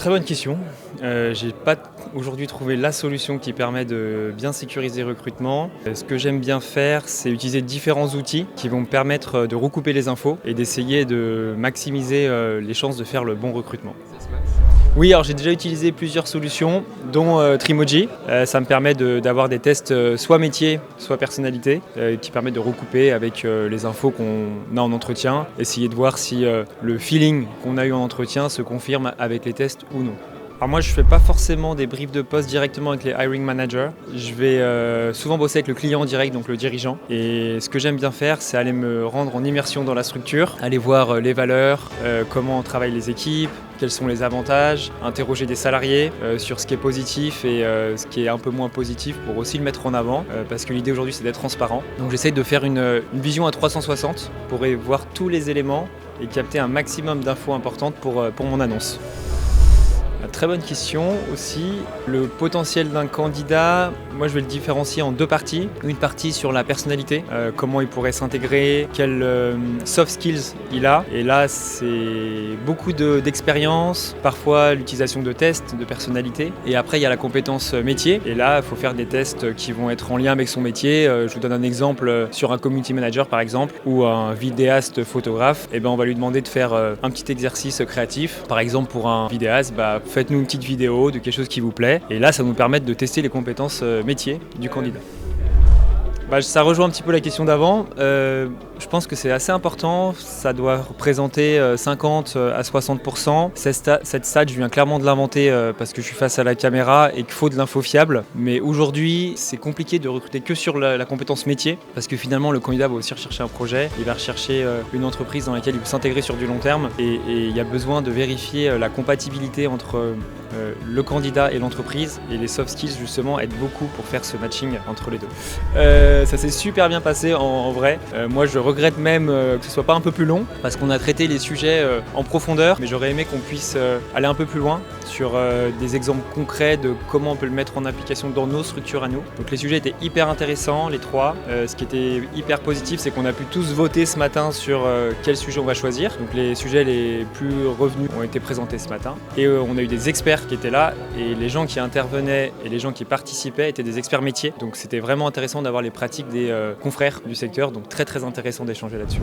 Très bonne question. J'ai pas aujourd'hui trouvé la solution qui permet de bien sécuriser le recrutement. Ce que j'aime bien faire, c'est utiliser différents outils qui vont me permettre de recouper les infos et d'essayer de maximiser les chances de faire le bon recrutement. Oui, alors j'ai déjà utilisé plusieurs solutions, dont Trimoji. Ça me permet d'avoir des tests soit métier, soit personnalité, qui permettent de recouper avec les infos qu'on a en entretien, essayer de voir si le feeling qu'on a eu en entretien se confirme avec les tests ou non. Alors moi je ne fais pas forcément des briefs de poste directement avec les hiring managers. Je vais souvent bosser avec le client en direct, donc le dirigeant. Et ce que j'aime bien faire, c'est aller me rendre en immersion dans la structure, aller voir les valeurs, comment travaillent les équipes, quels sont les avantages, interroger des salariés sur ce qui est positif et ce qui est un peu moins positif pour aussi le mettre en avant, parce que l'idée aujourd'hui c'est d'être transparent. Donc j'essaie de faire une vision à 360 pour voir tous les éléments et capter un maximum d'infos importantes pour mon annonce. Très bonne question aussi. Le potentiel d'un candidat, moi je vais le différencier en deux parties. Une partie sur la personnalité, comment il pourrait s'intégrer, quels soft skills il a. Et là c'est beaucoup d'expérience, parfois l'utilisation de tests de personnalité. Et après il y a la compétence métier. Et là il faut faire des tests qui vont être en lien avec son métier. Je vous donne un exemple sur un community manager par exemple, ou un vidéaste photographe. Et ben on va lui demander de faire un petit exercice créatif. Par exemple pour un vidéaste, faites-nous une petite vidéo de quelque chose qui vous plaît. Et là, ça va nous permettre de tester les compétences métiers du candidat. Ça rejoint un petit peu la question d'avant. Je pense que c'est assez important. Ça doit représenter 50 à 60%. Cette stat, je viens clairement de l'inventer parce que je suis face à la caméra et qu'il faut de l'info fiable. Mais aujourd'hui, c'est compliqué de recruter que sur la compétence métier parce que finalement, le candidat va aussi rechercher un projet. Il va rechercher une entreprise dans laquelle il peut s'intégrer sur du long terme. Et il y a besoin de vérifier la compatibilité entre le candidat et l'entreprise. Et les soft skills, justement, aident beaucoup pour faire ce matching entre les deux. Ça s'est super bien passé en vrai. Moi, je regrette même que ce soit pas un peu plus long parce qu'on a traité les sujets en profondeur, mais j'aurais aimé qu'on puisse aller un peu plus loin sur des exemples concrets de comment on peut le mettre en application dans nos structures à nous. Donc les sujets étaient hyper intéressants, les trois. Ce qui était hyper positif, c'est qu'on a pu tous voter ce matin sur quel sujet on va choisir. Donc les sujets les plus revenus ont été présentés ce matin. Et on a eu des experts qui étaient là et les gens qui intervenaient et les gens qui participaient étaient des experts métiers. Donc c'était vraiment intéressant d'avoir les pratiques des confrères du secteur. Donc très intéressant d'échanger là-dessus.